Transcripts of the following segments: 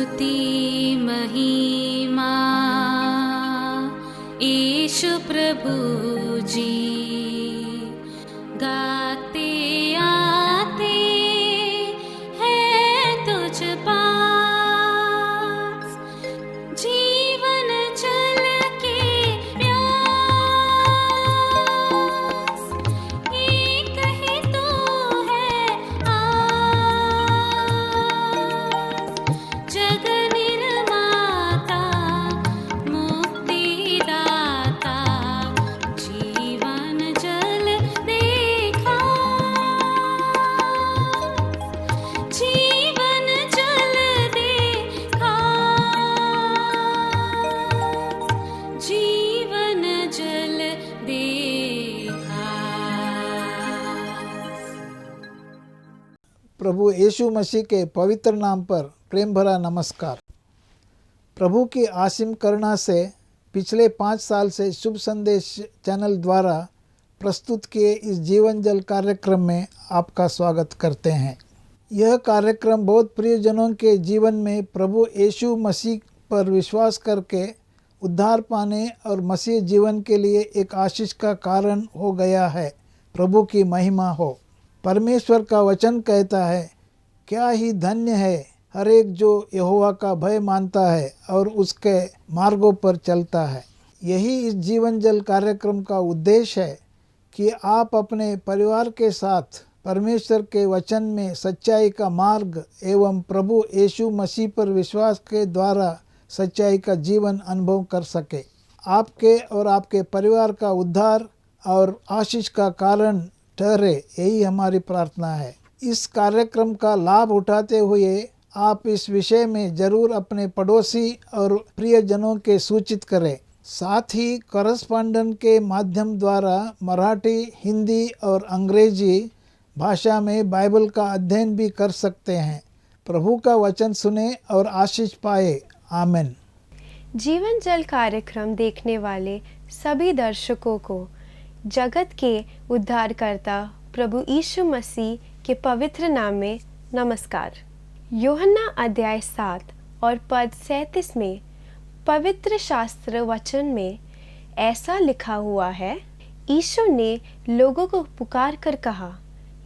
स्तुति महिमा ईशु प्रभु जी गाते आते हैं तुझ पास जीवन जल के प्यास एक ही तो है आस जग निर्माता मुक्तिदाता जीवन जल देखा जीवन जल देखा जीवन जल देखा। प्रभु यीशु मसीह के पवित्र नाम पर प्रेम भरा नमस्कार। प्रभु की असीम करुणा से पिछले 5 साल से शुभ संदेश चैनल द्वारा प्रस्तुत किए इस जीवन जल कार्यक्रम में आपका स्वागत करते हैं। यह कार्यक्रम बहुत प्रियजनों के जीवन में प्रभु यीशु मसीह पर विश्वास करके उद्धार पाने और मसीह जीवन के लिए एक आशीष का कारण हो गया है। प्रभु की महिमा हो। परमेश्वर का वचन कहता है, क्या ही धन्य है हर एक जो यहोवा का भय मानता है और उसके मार्गों पर चलता है। यही इस जीवन जल कार्यक्रम का उद्देश्य है कि आप अपने परिवार के साथ परमेश्वर के वचन में सच्चाई का मार्ग एवं प्रभु यीशु मसीह पर विश्वास के द्वारा सच्चाई का जीवन अनुभव कर सके। आपके और आपके परिवार का उद्धार और आशीष का कारण ठहरे, यही हमारी प्रार्थना है। इस कार्यक्रम का लाभ उठाते हुए आप इस विषय में जरूर अपने पड़ोसी और प्रियजनों के सूचित करें। साथ ही कॉरेस्पॉन्डेंट के माध्यम द्वारा मराठी, हिंदी और अंग्रेजी भाषा में बाइबल का अध्ययन भी कर सकते हैं। प्रभु का वचन सुने और आशीष पाए। आमीन। जीवन जल कार्यक्रम देखने वाले सभी दर्शकों को जगत के उद्धारकर्ता प्रभु यीशु मसीह के पवित्र नाम में नमस्कार। यूहन्ना अध्याय 7 और पद 37 में पवित्र शास्त्र वचन में ऐसा लिखा हुआ है, यीशु ने लोगों को पुकार कर कहा,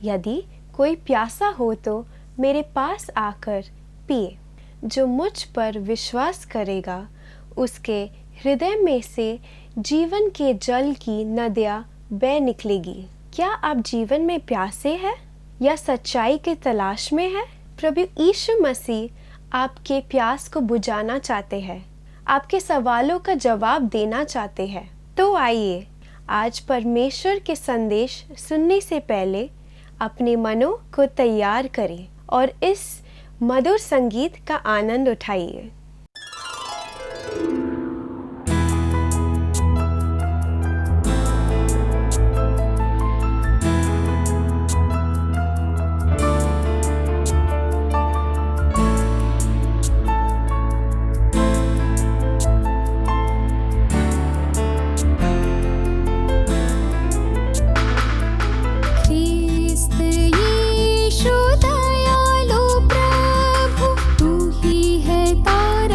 यदि कोई प्यासा हो तो मेरे पास आकर पिए। जो मुझ पर विश्वास करेगा उसके हृदय में से जीवन के जल की नदियाँ बह निकलेगी। क्या आप जीवन में प्यासे हैं या सच्चाई की तलाश में हैं? प्रभु यीशु मसीह आपके प्यास को बुझाना चाहते हैं, आपके सवालों का जवाब देना चाहते हैं। तो आइए आज परमेश्वर के संदेश सुनने से पहले अपने मनों को तैयार करें और इस मधुर संगीत का आनंद उठाइए। ख्रिस्त यीशु दयालु प्रभु, तू ही है तारा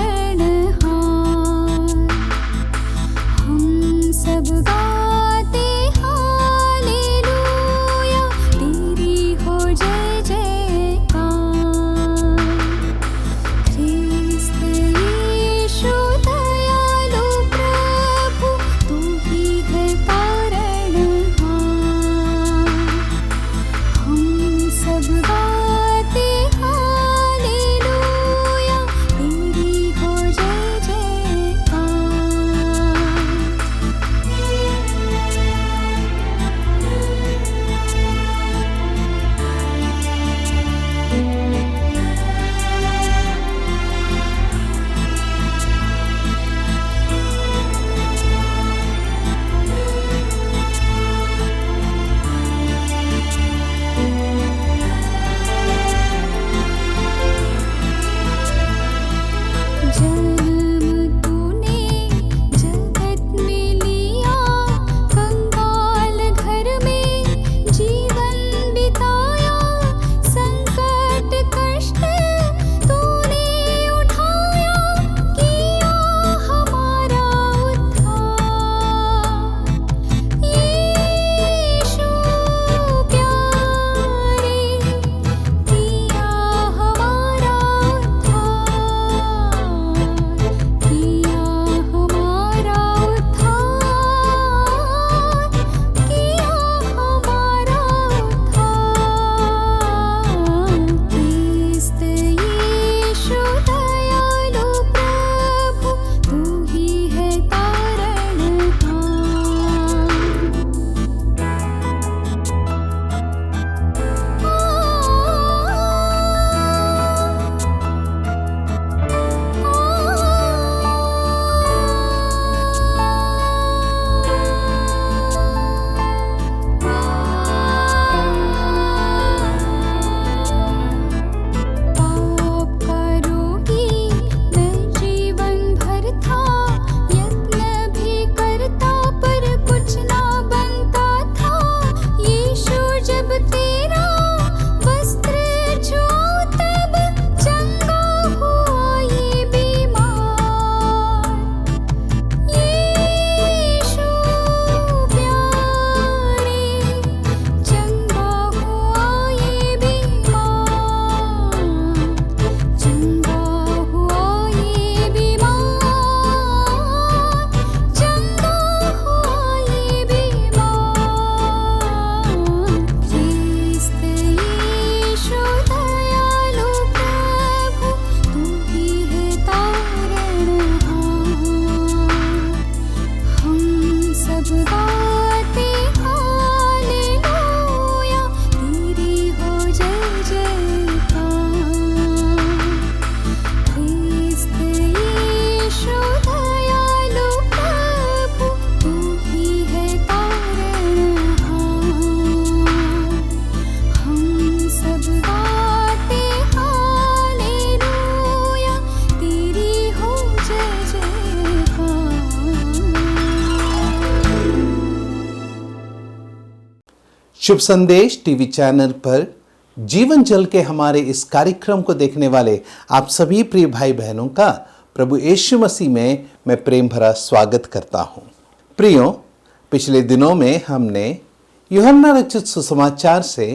शुभ संदेश टीवी चैनल पर जीवन जल के हमारे इस कार्यक्रम को देखने वाले आप सभी प्रिय भाई बहनों का प्रभु यीशु मसीह में मैं प्रेम भरा स्वागत करता हूं। प्रियो, पिछले दिनों में हमने यूहन्ना रचित सुसमाचार से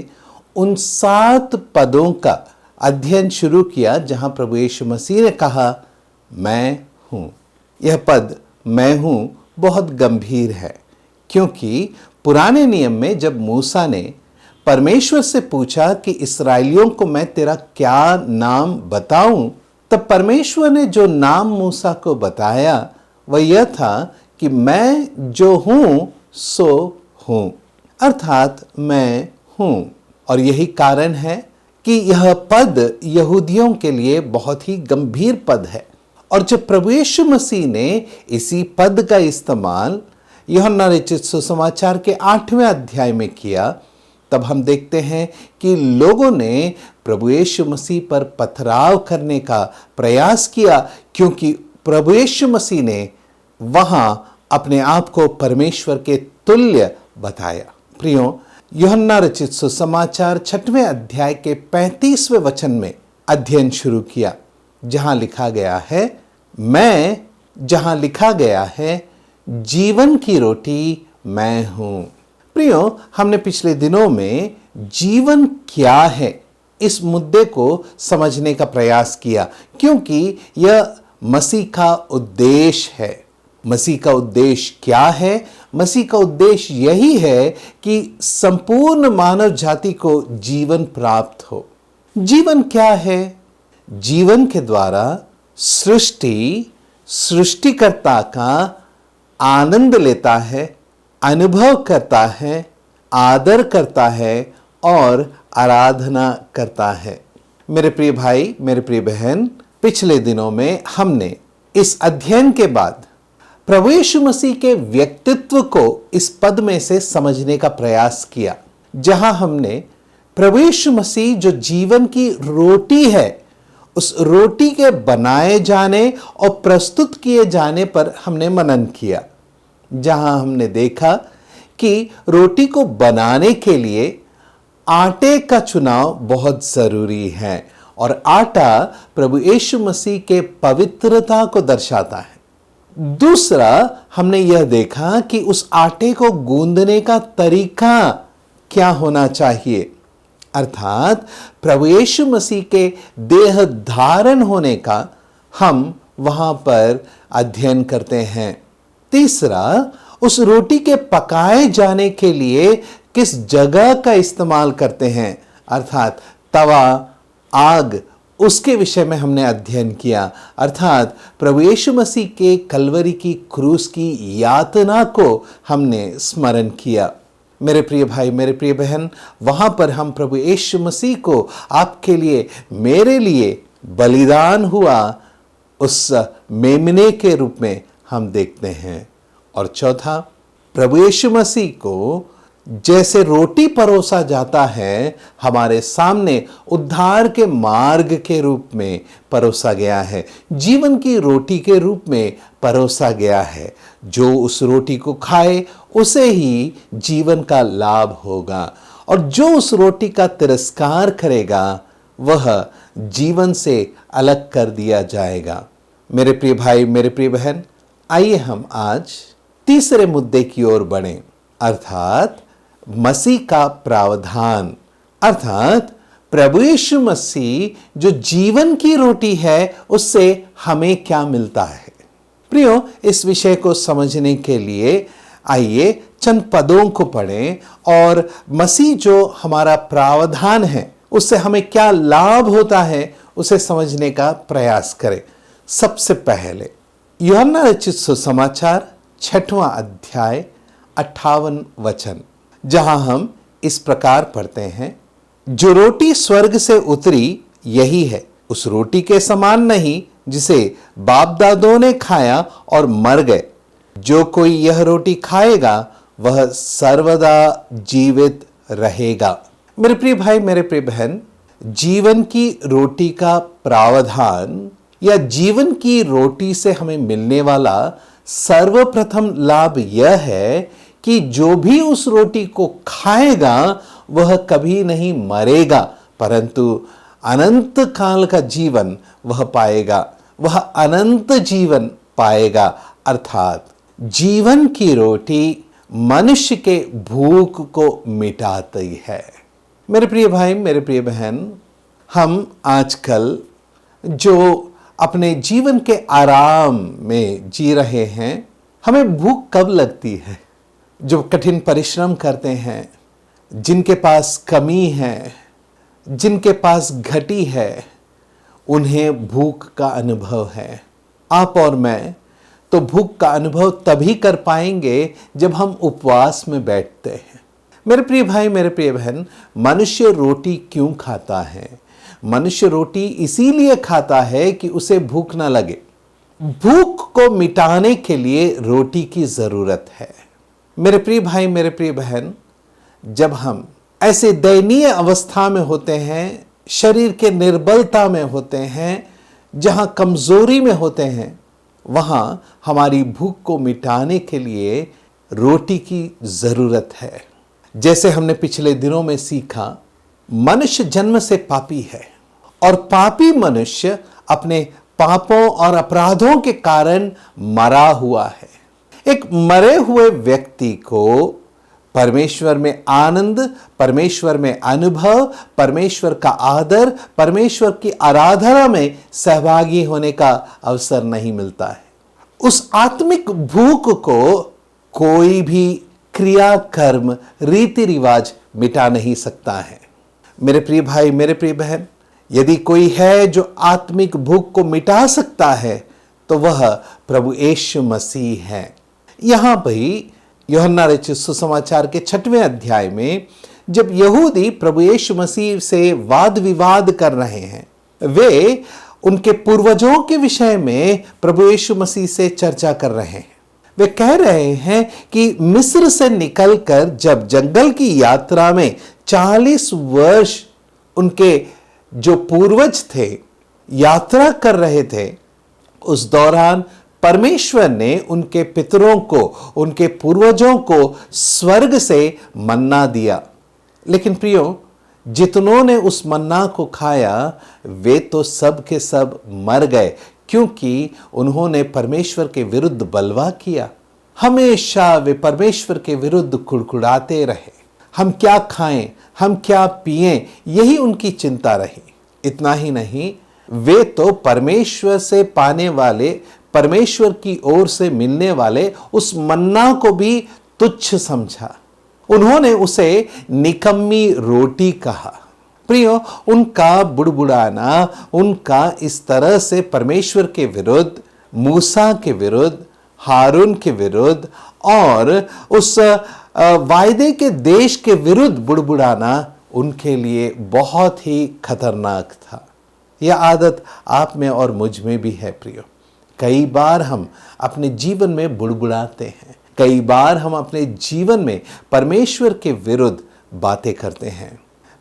उन 7 पदों का अध्ययन शुरू किया जहां प्रभु यीशु मसीह ने कहा, मैं हूं। यह पद मैं हूं बहुत गंभीर है, क्योंकि पुराने नियम में जब मूसा ने परमेश्वर से पूछा कि इस्राएलियों को मैं तेरा क्या नाम बताऊं, तब परमेश्वर ने जो नाम मूसा को बताया वह यह था कि मैं जो हूं सो हूं, अर्थात मैं हूं। और यही कारण है कि यह पद यहूदियों के लिए बहुत ही गंभीर पद है। और जब प्रभु यीशु मसीह ने इसी पद का इस्तेमाल यूहन्ना रचित सुसमाचार के 8वें अध्याय में किया, तब हम देखते हैं कि लोगों ने प्रभु यीशु मसीह पर पथराव करने का प्रयास किया, क्योंकि प्रभु यीशु मसीह ने वहां अपने आप को परमेश्वर के तुल्य बताया। प्रियो, यूहन्ना रचित सुसमाचार 6वें अध्याय के 35वें वचन में अध्ययन शुरू किया, जहां लिखा गया है जीवन की रोटी मैं हूं। प्रियो, हमने पिछले दिनों में जीवन क्या है इस मुद्दे को समझने का प्रयास किया, क्योंकि यह मसीह का उद्देश्य है। मसीह का उद्देश्य क्या है? मसीह का उद्देश्य यही है कि संपूर्ण मानव जाति को जीवन प्राप्त हो। जीवन क्या है? जीवन के द्वारा सृष्टिकर्ता का आनंद लेता है, अनुभव करता है, आदर करता है और आराधना करता है। मेरे प्रिय भाई, मेरे प्रिय बहन, पिछले दिनों में हमने इस अध्ययन के बाद प्रभु यीशु मसीह के व्यक्तित्व को इस पद में से समझने का प्रयास किया, जहां हमने प्रभु यीशु मसीह जो जीवन की रोटी है, उस रोटी के बनाए जाने और प्रस्तुत किए जाने पर हमने मनन किया, जहां हमने देखा कि रोटी को बनाने के लिए आटे का चुनाव बहुत जरूरी है और आटा प्रभु यीशु मसीह के पवित्रता को दर्शाता है। दूसरा, हमने यह देखा कि उस आटे को गूंदने का तरीका क्या होना चाहिए, अर्थात प्रभु यीशु मसीह के देह धारण होने का हम वहां पर अध्ययन करते हैं। तीसरा, उस रोटी के पकाए जाने के लिए किस जगह का इस्तेमाल करते हैं, अर्थात तवा, आग, उसके विषय में हमने अध्ययन किया, अर्थात प्रभु यीशु मसीह के कलवरी की क्रूस की यातना को हमने स्मरण किया। मेरे प्रिय भाई, मेरे प्रिय बहन, वहां पर हम प्रभु यीशु मसीह को आपके लिए, मेरे लिए बलिदान हुआ उस मेमने के रूप में हम देखते हैं। और चौथा, प्रभु यीशु मसीह को जैसे रोटी परोसा जाता है, हमारे सामने उद्धार के मार्ग के रूप में परोसा गया है, जीवन की रोटी के रूप में परोसा गया है। जो उस रोटी को खाए उसे ही जीवन का लाभ होगा, और जो उस रोटी का तिरस्कार करेगा वह जीवन से अलग कर दिया जाएगा। मेरे प्रिय भाई, मेरे प्रिय बहन, आइए हम आज तीसरे मुद्दे की ओर बढ़ें, अर्थात मसीह का प्रावधान, अर्थात प्रभु यीशु मसीह जो जीवन की रोटी है उससे हमें क्या मिलता है। प्रियो, इस विषय को समझने के लिए आइए चंद पदों को पढ़ें और मसीह जो हमारा प्रावधान है उससे हमें क्या लाभ होता है उसे समझने का प्रयास करें। सबसे पहले यूहन्ना रचित सुसमाचार 6वां अध्याय 58 वचन, जहां हम इस प्रकार पढ़ते हैं, जो रोटी स्वर्ग से उतरी यही है, उस रोटी के समान नहीं जिसे बाप दादों ने खाया और मर गए। जो कोई यह रोटी खाएगा वह सर्वदा जीवित रहेगा। मेरे प्रिय भाई, मेरे प्रिय बहन, जीवन की रोटी का प्रावधान या जीवन की रोटी से हमें मिलने वाला सर्वप्रथम लाभ यह है कि जो भी उस रोटी को खाएगा वह कभी नहीं मरेगा, परंतु अनंत काल का जीवन वह पाएगा, वह अनंत जीवन पाएगा। अर्थात जीवन की रोटी मनुष्य के भूख को मिटाती है। मेरे प्रिय भाई, मेरे प्रिय बहन, हम आजकल जो अपने जीवन के आराम में जी रहे हैं, हमें भूख कब लगती है? जो कठिन परिश्रम करते हैं, जिनके पास कमी है, जिनके पास घटी है, उन्हें भूख का अनुभव है। आप और मैं तो भूख का अनुभव तभी कर पाएंगे जब हम उपवास में बैठते हैं। मेरे प्रिय भाई, मेरे प्रिय बहन, मनुष्य रोटी क्यों खाता है? मनुष्य रोटी इसीलिए खाता है कि उसे भूख ना लगे। भूख को मिटाने के लिए रोटी की जरूरत है। मेरे प्रिय भाई, मेरे प्रिय बहन, जब हम ऐसे दयनीय अवस्था में होते हैं, शरीर के निर्बलता में होते हैं, जहां कमजोरी में होते हैं, वहां हमारी भूख को मिटाने के लिए रोटी की जरूरत है। जैसे हमने पिछले दिनों में सीखा, मनुष्य जन्म से पापी है और पापी मनुष्य अपने पापों और अपराधों के कारण मरा हुआ है। एक मरे हुए व्यक्ति को परमेश्वर में आनंद, परमेश्वर में अनुभव, परमेश्वर का आदर, परमेश्वर की आराधना में सहभागी होने का अवसर नहीं मिलता है। उस आत्मिक भूख को कोई भी क्रिया, कर्म, रीति रिवाज मिटा नहीं सकता है। मेरे प्रिय भाई, मेरे प्रिय बहन, यदि कोई है जो आत्मिक भूख को मिटा सकता है तो वह प्रभु यीशु मसीह है। यहां भी यूहन्ना रचित सुसमाचार के 6वें अध्याय में जब यहूदी प्रभु यीशु मसीह से वाद विवाद कर रहे हैं, वे उनके पूर्वजों के विषय में प्रभु यीशु मसीह से चर्चा कर रहे हैं। वे कह रहे हैं कि मिस्र से निकलकर जब जंगल की यात्रा में 40 वर्ष उनके जो पूर्वज थे यात्रा कर रहे थे, उस दौरान परमेश्वर ने उनके पितरों को, उनके पूर्वजों को स्वर्ग से मन्ना दिया। लेकिन प्रियो, जितनों ने उस मन्ना को खाया वे तो सब के सब मर गए, क्योंकि उन्होंने परमेश्वर के विरुद्ध बलवा किया। हमेशा वे परमेश्वर के विरुद्ध कुड़कुड़ाते रहे। हम क्या खाएं, हम क्या पिएं, यही उनकी चिंता रही। इतना ही नहीं, वे तो परमेश्वर से पाने वाले, परमेश्वर की ओर से मिलने वाले उस मन्ना को भी तुच्छ समझा। उन्होंने उसे निकम्मी रोटी कहा। प्रियो, उनका बुड़बुड़ाना, उनका इस तरह से परमेश्वर के विरुद्ध, मूसा के विरुद्ध, हारून के विरुद्ध और उस वायदे के देश के विरुद्ध बुड़बुड़ाना उनके लिए बहुत ही खतरनाक था। यह आदत आप में और मुझ में भी है प्रियो। कई बार हम अपने जीवन में बुड़बुड़ाते हैं, कई बार हम अपने जीवन में परमेश्वर के विरुद्ध बातें करते हैं।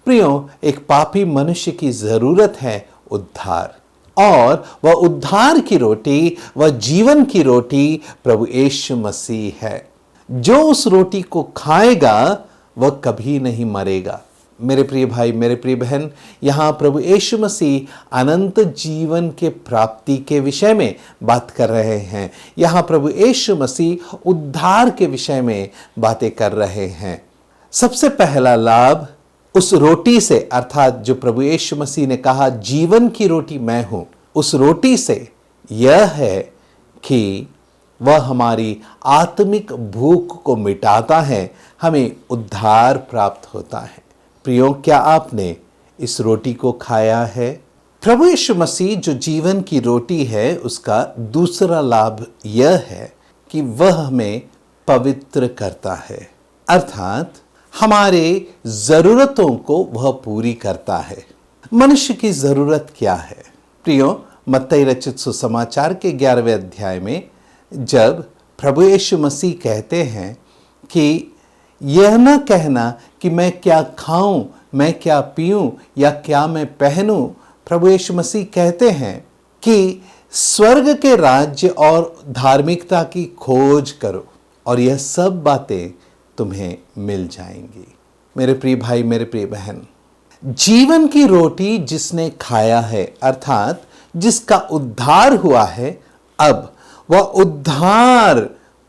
प्रियो, एक पापी मनुष्य की जरूरत है उद्धार, और वह उद्धार की रोटी, वह जीवन की रोटी प्रभु यीशु मसीह है। जो उस रोटी को खाएगा वह कभी नहीं मरेगा। मेरे प्रिय भाई, मेरे प्रिय बहन, यहां प्रभु यीशु मसीह अनंत जीवन के प्राप्ति के विषय में बात कर रहे हैं। यहां प्रभु यीशु मसीह उद्धार के विषय में बातें कर रहे हैं। सबसे पहला लाभ उस रोटी से, अर्थात जो प्रभु यीशु मसीह ने कहा जीवन की रोटी मैं हूं, उस रोटी से यह है कि वह हमारी आत्मिक भूख को मिटाता है, हमें उद्धार प्राप्त होता है। प्रियो, क्या आपने इस रोटी को खाया है? प्रभु यीशु मसीह जो जीवन की रोटी है, उसका दूसरा लाभ यह है कि वह हमें पवित्र करता है, अर्थात हमारे जरूरतों को वह पूरी करता है। मनुष्य की जरूरत क्या है? प्रियो, मत्ती रचित सुसमाचार के 11वें अध्याय में जब प्रभु यीशु मसीह कहते हैं कि यह न कहना कि मैं क्या खाऊं, मैं क्या पीऊं या क्या मैं पहनूं, प्रभु यीशु मसीह कहते हैं कि स्वर्ग के राज्य और धार्मिकता की खोज करो और यह सब बातें तुम्हें मिल जाएंगी। मेरे प्रिय भाई, मेरे प्रिय बहन, जीवन की रोटी जिसने खाया है, अर्थात जिसका उद्धार हुआ है, अब वह उद्धार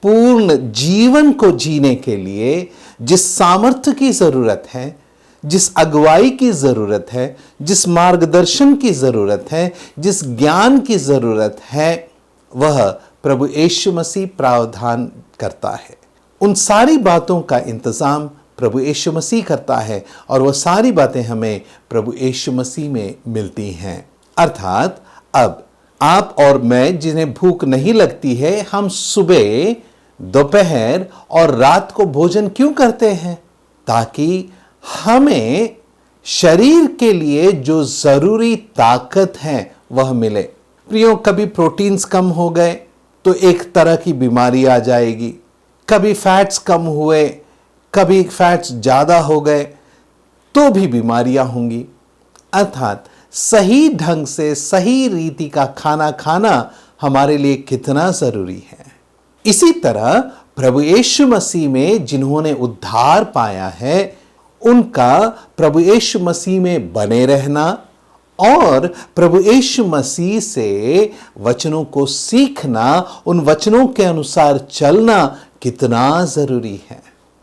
पूर्ण जीवन को जीने के लिए जिस सामर्थ्य की जरूरत है, जिस अगुवाई की जरूरत है, जिस मार्गदर्शन की जरूरत है, जिस ज्ञान की जरूरत है, वह प्रभु यीशु मसीह प्रावधान करता है। उन सारी बातों का इंतजाम प्रभु यीशु मसीह करता है और वह सारी बातें हमें प्रभु यीशु मसीह में मिलती हैं। अर्थात अब आप और मैं जिन्हें भूख नहीं लगती है, हम सुबह, दोपहर और रात को भोजन क्यों करते हैं? ताकि हमें शरीर के लिए जो जरूरी ताकत है वह मिले। प्रियो, कभी प्रोटीन्स कम हो गए तो एक तरह की बीमारी आ जाएगी, कभी फैट्स कम हुए, कभी फैट्स ज्यादा हो गए तो भी बीमारियां होंगी। अर्थात सही ढंग से सही रीति का खाना खाना हमारे लिए कितना जरूरी है। इसी तरह प्रभु यीशु मसीह में जिन्होंने उद्धार पाया है, उनका प्रभु यीशु मसीह में बने रहना और प्रभु यीशु मसीह से वचनों को सीखना, उन वचनों के अनुसार चलना कितना जरूरी है।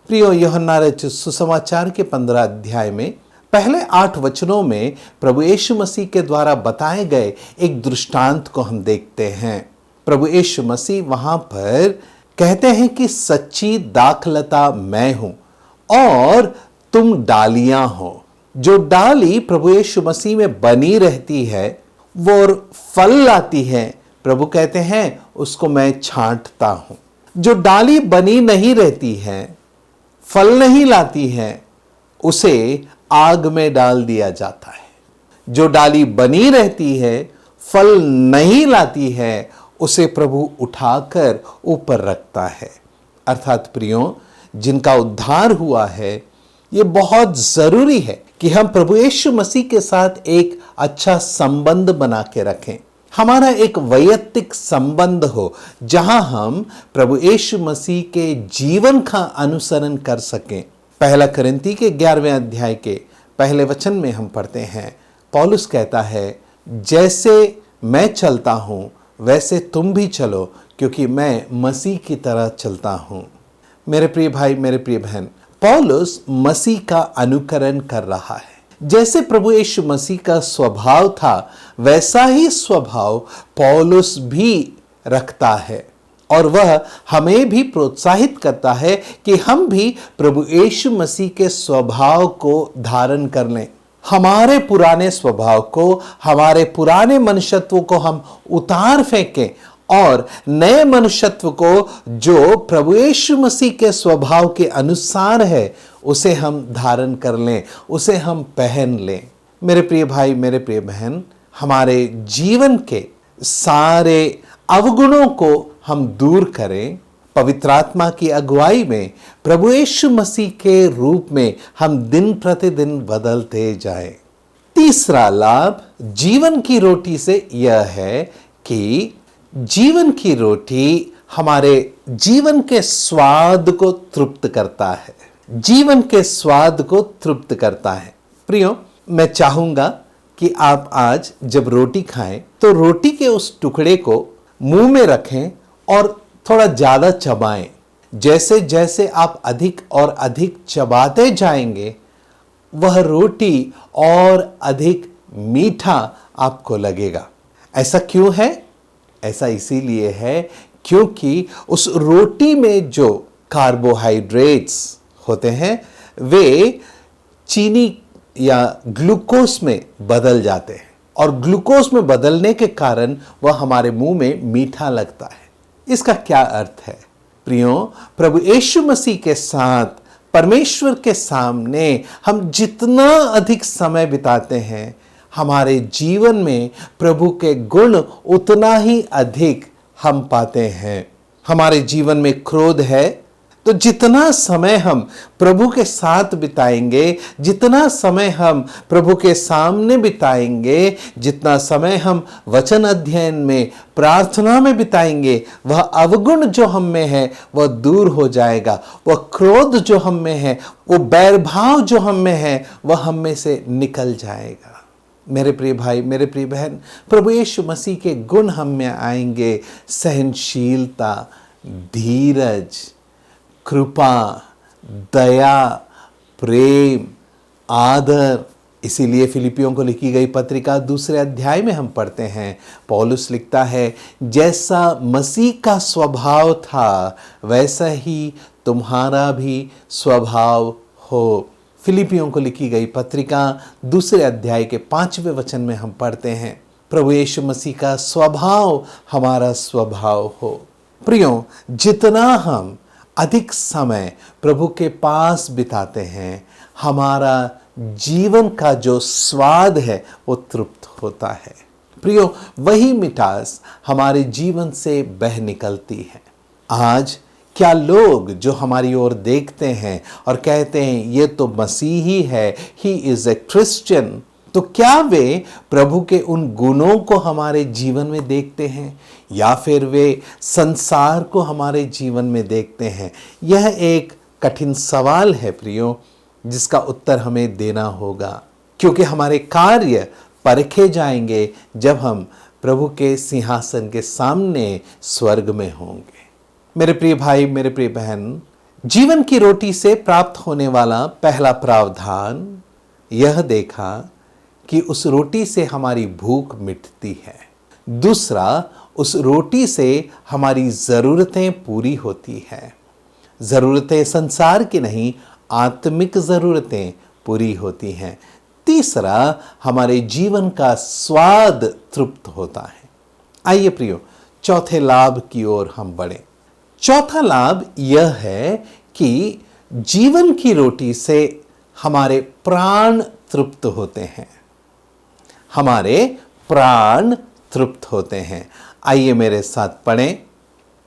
प्रियो, यूहन्ना रचित सुसमाचार के 15 अध्याय में पहले 8 वचनों में प्रभु यीशु मसीह के द्वारा बताए गए एक दृष्टांत को हम देखते हैं। प्रभु यीशु मसीह वहां पर कहते हैं कि सच्ची दाखलता मैं हूं और तुम डालियां हो। जो डाली प्रभु यीशु मसीह में बनी रहती है, वो फल लाती है, प्रभु कहते हैं उसको मैं छांटता हूं। जो डाली बनी नहीं रहती है, फल नहीं लाती है, उसे आग में डाल दिया जाता है। जो डाली बनी रहती है, फल नहीं लाती है, उसे प्रभु उठाकर ऊपर रखता है। अर्थात प्रियो, जिनका उद्धार हुआ है, ये बहुत जरूरी है कि हम प्रभु यीशु मसीह के साथ एक अच्छा संबंध बना के रखें। हमारा एक वैयक्तिक संबंध हो जहां हम प्रभु यीशु मसीह के जीवन का अनुसरण कर सकें। पहला कोरिन्थी के 11वें अध्याय के पहले वचन में हम पढ़ते हैं, पौलुस कहता है, जैसे मैं चलता हूं वैसे तुम भी चलो, क्योंकि मैं मसीह की तरह चलता हूं। मेरे प्रिय भाई, मेरे प्रिय बहन, पौलुस मसीह का अनुकरण कर रहा है। जैसे प्रभु यीशु मसीह का स्वभाव था, वैसा ही स्वभाव पौलुस भी रखता है और वह हमें भी प्रोत्साहित करता है कि हम भी प्रभु यीशु मसीह के स्वभाव को धारण कर लें। हमारे पुराने स्वभाव को, हमारे पुराने मनुष्यत्व को हम उतार फेंकें और नए मनुष्यत्व को जो प्रभु यीशु मसीह के स्वभाव के अनुसार है, उसे हम धारण कर लें, उसे हम पहन लें। मेरे प्रिय भाई, मेरे प्रिय बहन, हमारे जीवन के सारे अवगुणों को हम दूर करें। पवित्र आत्मा की अगुवाई में प्रभु यीशु मसीह के रूप में हम दिन प्रतिदिन बदलते जाएं। तीसरा लाभ जीवन की रोटी से यह है कि जीवन की रोटी हमारे जीवन के स्वाद को तृप्त करता है। जीवन के स्वाद को तृप्त करता है। प्रियो, मैं चाहूंगा कि आप आज जब रोटी खाएं तो रोटी के उस टुकड़े को मुंह में रखें और थोड़ा ज्यादा चबाएं। जैसे जैसे आप अधिक और अधिक चबाते जाएंगे, वह रोटी और अधिक मीठा आपको लगेगा। ऐसा क्यों है? ऐसा इसीलिए है क्योंकि उस रोटी में जो कार्बोहाइड्रेट्स होते हैं, वे चीनी या ग्लूकोज में बदल जाते हैं और ग्लूकोज में बदलने के कारण वह हमारे मुंह में मीठा लगता है। इसका क्या अर्थ है? प्रियो, प्रभु यीशु मसीह के साथ परमेश्वर के सामने हम जितना अधिक समय बिताते हैं, हमारे जीवन में प्रभु के गुण उतना ही अधिक हम पाते हैं। हमारे जीवन में क्रोध है तो जितना समय हम प्रभु के साथ बिताएंगे, जितना समय हम प्रभु के सामने बिताएंगे, जितना समय हम वचन अध्ययन में, प्रार्थना में बिताएंगे, वह अवगुण जो हम में है वह दूर हो जाएगा। वह क्रोध जो हम में है, वो बैरभाव जो हम में है, वह हम में से निकल जाएगा। मेरे प्रिय भाई, मेरे प्रिय बहन, प्रभु यीशु मसीह के गुण हम में आएंगे। सहनशीलता, धीरज, कृपा, दया, प्रेम, आदर। इसीलिए फिलिपियों को लिखी गई पत्रिका 2 अध्याय में हम पढ़ते हैं, पौलुस लिखता है, जैसा मसीह का स्वभाव था वैसा ही तुम्हारा भी स्वभाव हो। फिलिपियों को लिखी गई पत्रिका 2 अध्याय के 5वें वचन में हम पढ़ते हैं, प्रभु यीशु मसीह का स्वभाव हमारा स्वभाव हो। प्रियो, जितना हम अधिक समय प्रभु के पास बिताते हैं, हमारा जीवन का जो स्वाद है वो तृप्त होता है। प्रियो, वही मिठास हमारे जीवन से बह निकलती है। आज क्या लोग जो हमारी ओर देखते हैं और कहते हैं ये तो मसीही है, ही इज ए क्रिश्चियन, तो क्या वे प्रभु के उन गुणों को हमारे जीवन में देखते हैं या फिर वे संसार को हमारे जीवन में देखते हैं? यह एक कठिन सवाल है प्रियो, जिसका उत्तर हमें देना होगा, क्योंकि हमारे कार्य परखे जाएंगे जब हम प्रभु के सिंहासन के सामने स्वर्ग में होंगे। मेरे प्रिय भाई, मेरे प्रिय बहन, जीवन की रोटी से प्राप्त होने वाला पहला प्रावधान यह देखा कि उस रोटी से हमारी भूख मिटती है। दूसरा, उस रोटी से हमारी ज़रूरतें पूरी होती हैं। ज़रूरतें संसार की नहीं, आत्मिक ज़रूरतें पूरी होती हैं। तीसरा, हमारे जीवन का स्वाद तृप्त होता है। आइए प्रियो, चौथे लाभ की ओर हम बढ़ें। चौथा लाभ यह है कि जीवन की रोटी से हमारे प्राण तृप्त होते हैं। हमारे प्राण तृप्त होते हैं। आइए मेरे साथ पढ़ें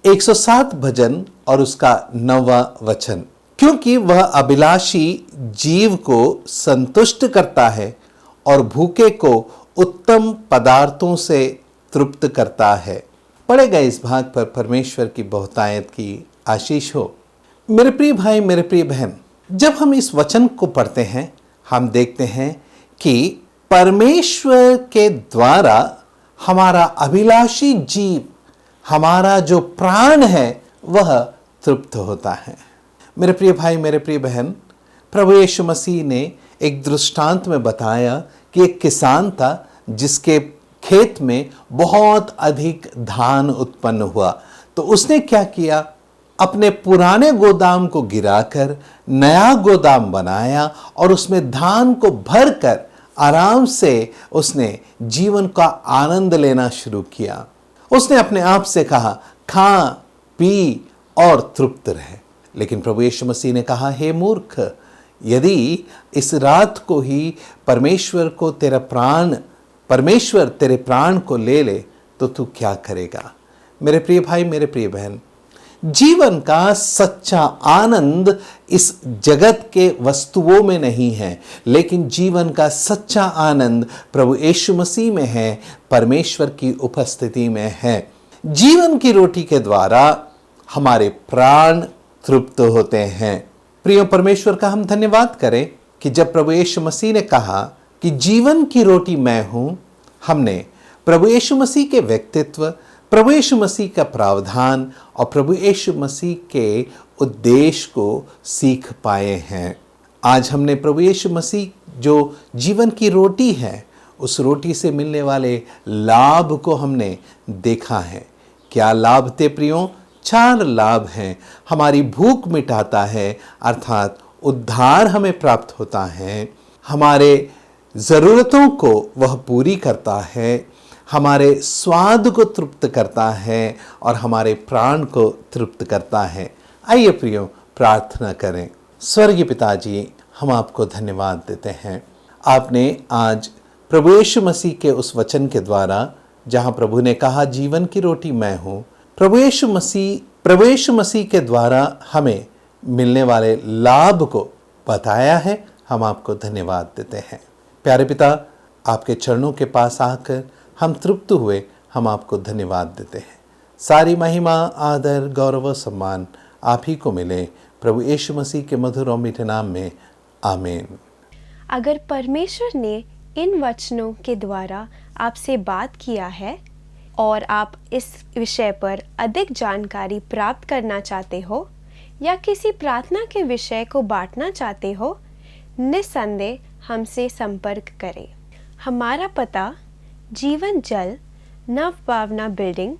107 भजन और उसका 9वां वचन। क्योंकि वह अभिलाषी जीव को संतुष्ट करता है और भूखे को उत्तम पदार्थों से तृप्त करता है। पढ़ेगा इस भाग पर परमेश्वर की बहुतायत की आशीष हो। मेरे प्रिय भाई, मेरे प्रिय बहन, जब हम इस वचन को पढ़ते हैं, हम देखते हैं कि परमेश्वर के द्वारा हमारा अभिलाषी जीव, हमारा जो प्राण है, वह तृप्त होता है। मेरे प्रिय भाई, मेरे प्रिय बहन, प्रभु यीशु मसीह ने एक दृष्टांत में बताया कि एक किसान था जिसके खेत में बहुत अधिक धान उत्पन्न हुआ। तो उसने क्या किया? अपने पुराने गोदाम को गिराकर नया गोदाम बनाया और उसमें धान को भरकर आराम से उसने जीवन का आनंद लेना शुरू किया। उसने अपने आप से कहा, खा पी और तृप्त रहे। लेकिन प्रभु यीशु मसीह ने कहा, हे मूर्ख, यदि इस रात को ही परमेश्वर तेरे प्राण को ले ले तो तू क्या करेगा? मेरे प्रिय भाई, मेरे प्रिय बहन, जीवन का सच्चा आनंद इस जगत के वस्तुओं में नहीं है, लेकिन जीवन का सच्चा आनंद प्रभु यीशु मसीह में है, परमेश्वर की उपस्थिति में है। जीवन की रोटी के द्वारा हमारे प्राण तृप्त होते हैं। प्रिय परमेश्वर का हम धन्यवाद करें कि जब प्रभु यीशु मसीह ने कहा कि जीवन की रोटी मैं हूं, हमने प्रभु यीशु मसीह के व्यक्तित्व, प्रभु यीशु मसीह का प्रावधान और प्रभु यीशु मसीह के उद्देश्य को सीख पाए हैं। आज हमने प्रभु यीशु मसीह जो जीवन की रोटी है, उस रोटी से मिलने वाले लाभ को हमने देखा है। क्या लाभ थे प्रियो? 4 लाभ हैं। हमारी भूख मिटाता है, अर्थात उद्धार हमें प्राप्त होता है। हमारे ज़रूरतों को वह पूरी करता है, हमारे स्वाद को तृप्त करता है और हमारे प्राण को तृप्त करता है। आइए प्रियो, प्रार्थना करें। स्वर्गीय पिताजी, हम आपको धन्यवाद देते हैं। आपने आज प्रभु यीशु मसीह के उस वचन के द्वारा, जहां प्रभु ने कहा जीवन की रोटी मैं हूं, प्रभु यीशु मसीह के द्वारा हमें मिलने वाले लाभ को बताया है, हम आपको धन्यवाद देते हैं। प्यारे पिता, आपके चरणों के पास आकर हम तृप्त हुए, हम आपको धन्यवाद देते हैं। सारी महिमा, आदर, गौरव व सम्मान आप ही को मिले, प्रभु यीशु मसीह के मधुर और मीठे नाम में, आमीन। अगर परमेश्वर ने इन वचनों के द्वारा आपसे बात किया है और आप इस विषय पर अधिक जानकारी प्राप्त करना चाहते हो या किसी प्रार्थना के विषय को बांटना चाहते हो, निस्संदेह हमसे संपर्क करें। हमारा पता Jeevan Jal, Nav Bhavna building,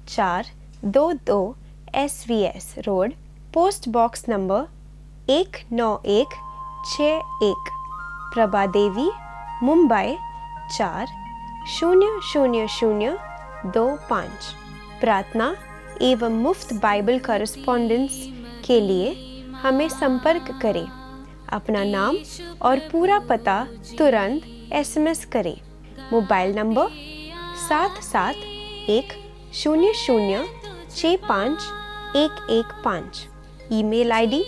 422 SVS road, post box number 19161, Prabha Devi, Mumbai 400025। प्रार्थना एवं मुफ्त बाइबल कॉरेस्पॉन्डेंस के लिए हमें संपर्क करें। अपना नाम और पूरा पता तुरंत SMS करें। Mobile number 7710065115। Email ID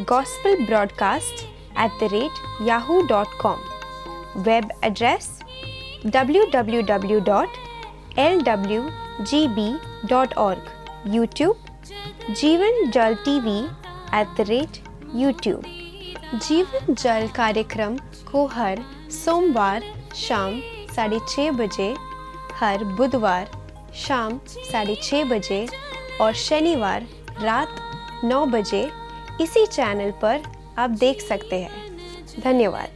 gospelbroadcast@yahoo.com। Web address www.lwgb.org। YouTube जीवन जल TV @YouTube। जीवन जल कार्यक्रम को हर सोमवार शाम 6:30 बजे, हर बुधवार शाम 6:30 बजे और शनिवार रात 9 बजे इसी चैनल पर आप देख सकते हैं। धन्यवाद।